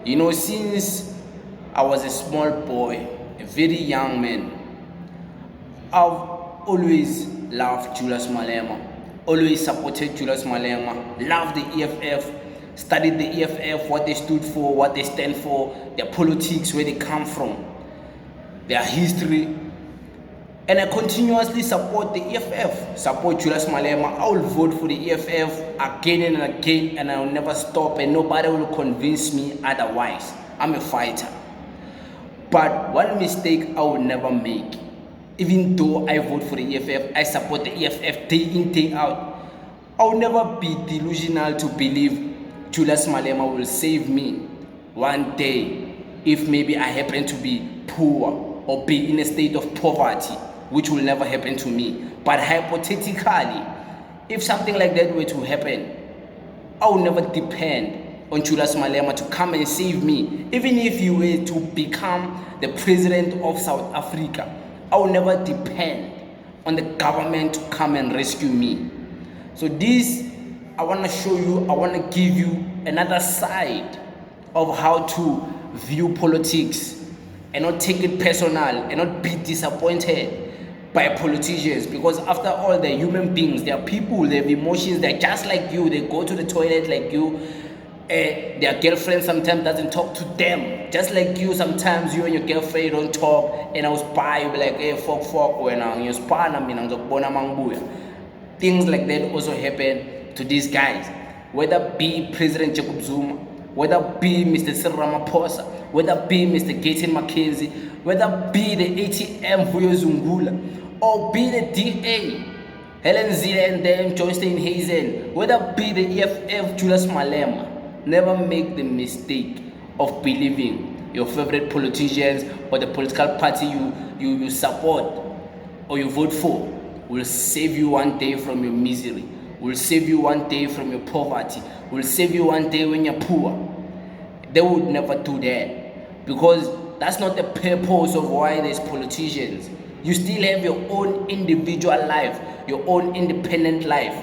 You know, since I was a small boy, a very young man, I've always loved Julius Malema, always supported Julius Malema, loved the EFF, studied the EFF, what they stood for, what they stand for, their politics, where they come from, their history. And I continuously support the EFF, support Julius Malema. I will vote for the EFF again and again, and I will never stop, and nobody will convince me otherwise. I'm a fighter. But one mistake I will never make, even though I vote for the EFF, I support the EFF day in, day out, I will never be delusional to believe Julius Malema will save me one day if maybe I happen to be poor or be in a state of poverty, which will never happen to me. But hypothetically, if something like that were to happen, I will never depend on Julius Malema to come and save me. Even if you were to become the president of South Africa, I will never depend on the government to come and rescue me. So this, I want to show you, I want to give you another side of how to view politics and not take it personal and not be disappointed by politicians, because after all, they're human beings, they're people, they have emotions, they're just like you, they go to the toilet like you, their girlfriend sometimes doesn't talk to them, just like you. Sometimes you and your girlfriend don't talk, and I was by, you be like, hey, fuck, when I'm your span, things like that also happen to these guys, whether be President Jacob Zuma, whether be Mr. Ramaphosa, whether be Mr. Gayton, whether be the ATM Vuyo Zungula, or be the DA, Helen Zille and them, John Steenhuisen, whether be the EFF, Julius Malema. Never make the mistake of believing your favorite politicians or the political party you support or you vote for will save you one day from your misery, will save you one day from your poverty, will save you one day when you're poor. They would never do that, because that's not the purpose of why there's politicians. You still have your own individual life, your own independent life.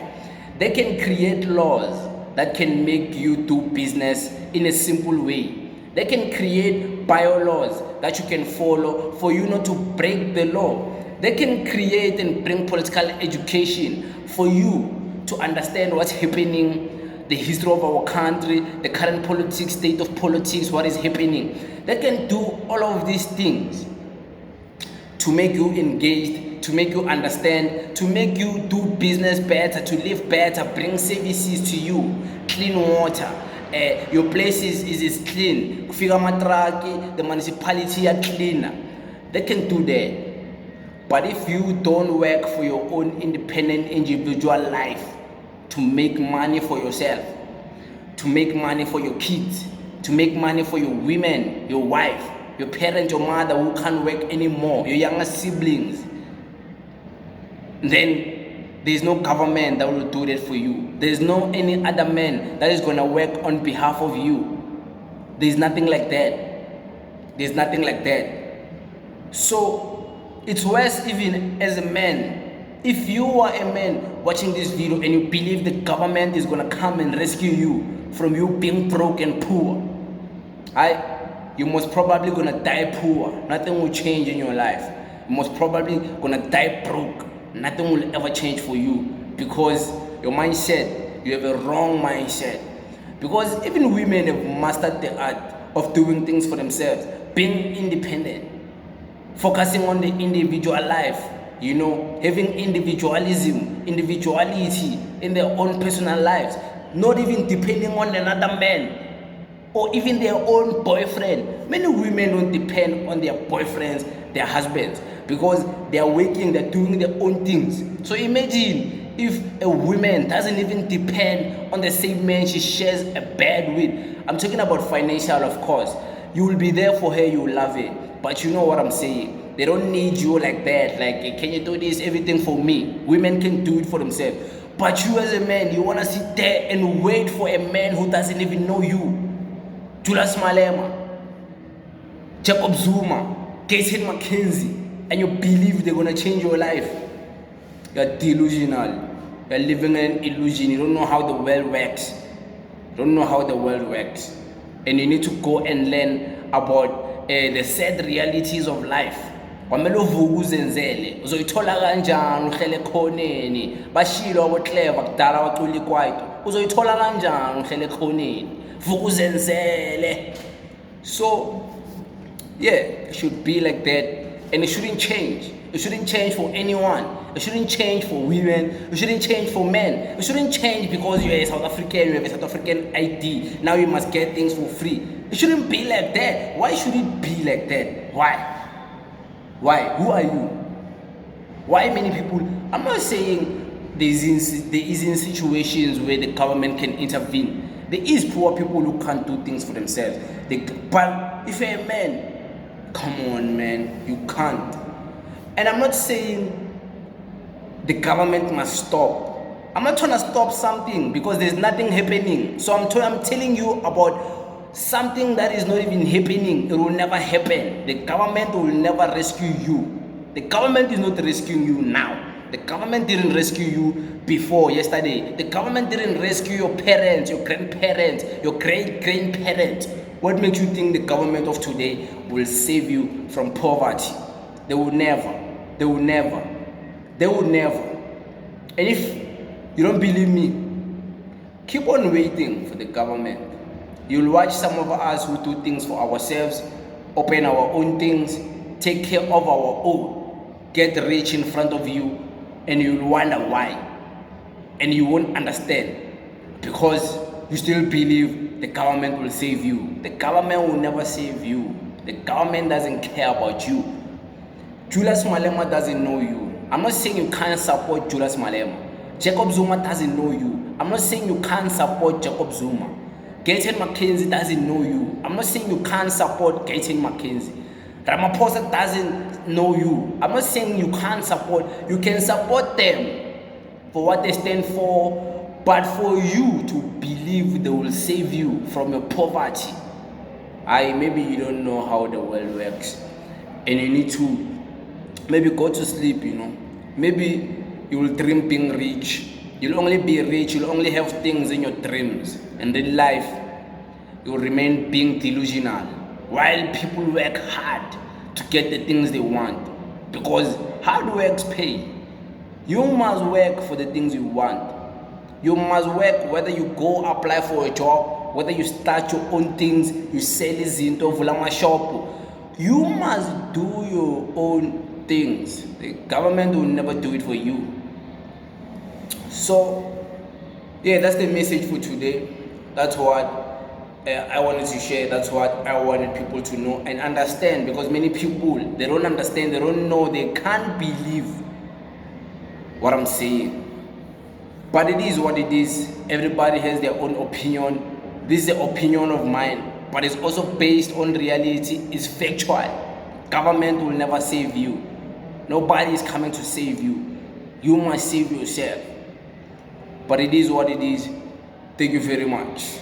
They can create laws that can make you do business in a simple way. They can create bylaws that you can follow for you not to break the law. They can create and bring political education for you to understand what's happening, the history of our country, the current politics, state of politics, what is happening. They can do all of these things to make you engaged, to make you understand, to make you do business better, to live better, bring services to you, clean water. Your place is clean. Kufika matraki, the municipality are cleaner. They can do that. But if you don't work for your own independent individual life, to make money for yourself, to make money for your kids, to make money for your women, your wife, your parent, your mother who can't work anymore, your younger siblings, then there's no government that will do that for you. There's no any other man that is going to work on behalf of you. There's nothing like that. There's nothing like that. So it's worse even as a man. If you are a man watching this video and you believe the government is going to come and rescue you from you being broke and poor, you're most probably going to die poor. Nothing will change in your life. You're most probably going to die broke. Nothing will ever change for you, because your mindset, you have a wrong mindset. Because even women have mastered the art of doing things for themselves, being independent, focusing on the individual life, you know, having individualism, individuality in their own personal lives, not even depending on another man or even their own boyfriend. Many women don't depend on their boyfriends, their husbands, because they are working, they're doing their own things. So imagine if a woman doesn't even depend on the same man she shares a bed with. I'm talking about financial, of course. You will be there for her, you will love it. But you know what I'm saying? They don't need you like that. Like, can you do this, everything for me? Women can do it for themselves. But you as a man, you want to sit there and wait for a man who doesn't even know you. Julius Malema, Jacob Zuma, Gayton, and you believe they're going to change your life. You're delusional. You're living in an illusion. You don't know how the world works. You don't know how the world works. and you need to go and learn about the sad realities of life. Kwamele uvuke uzenzele, uzoyithola kanjani uhlele ekhoneni, bashilo aboClever kudala wacula ikwaito, uzoyithola kanjani uhlele ekhoneni, vuka uzenzele. So yeah, it should be like that, and it shouldn't change. It shouldn't change for anyone. It shouldn't change for women. It shouldn't change for men. It shouldn't change because you're a South African, you have a South African ID. Now you must get things for free. It shouldn't be like that. Why should it be like that? Why? Why? Who are you? Why many people? I'm not saying there isn't situations where the government can intervene. There is poor people who can't do things for themselves. But if you're a man, come on, man, you can't. And I'm not saying the government must stop. I'm not trying to stop something because there's nothing happening. So I'm telling you about something that is not even happening. It will never happen. The government will never rescue you. The government is not rescuing you now. The government didn't rescue you before yesterday. The government didn't rescue your parents, your grandparents, your great-grandparents. What makes you think the government of today will save you from poverty? They will never. They will never. They will never. And if you don't believe me, keep on waiting for the government. You'll watch some of us who do things for ourselves, open our own things, take care of our own, get rich in front of you, and you'll wonder why. And you won't understand because you still believe the government will save you. The government will never save you. The government doesn't care about you. Julius Malema doesn't know you. I'm not saying you can't support Julius Malema. Jacob Zuma doesn't know you. I'm not saying you can't support Jacob Zuma. Gayton doesn't know you. I'm not saying you can't support Gayton. Ramaphosa doesn't know you. I'm not saying you can't support. You can support them for what they stand for, but for you to believe they will save you from your poverty, maybe you don't know how the world works, and you need to maybe go to sleep, Maybe you will dream being rich. You'll only be rich, you'll only have things in your dreams. And in life, you'll remain being delusional. While people work hard to get the things they want. Because hard works pay. You must work for the things you want. You must work whether you go apply for a job, whether you start your own things, you sell izinto, vula amashop. You must do your own things. The government will never do it for you. So, yeah, that's the message for today. That's what I wanted to share. That's what I wanted people to know and understand, because many people, they don't understand, they don't know, they can't believe what I'm saying. But it is what it is. Everybody has their own opinion. This is the opinion of mine, but it's also based on reality. It's factual. Government will never save you. Nobody is coming to save you. You must save yourself. But it is what it is. Thank you very much.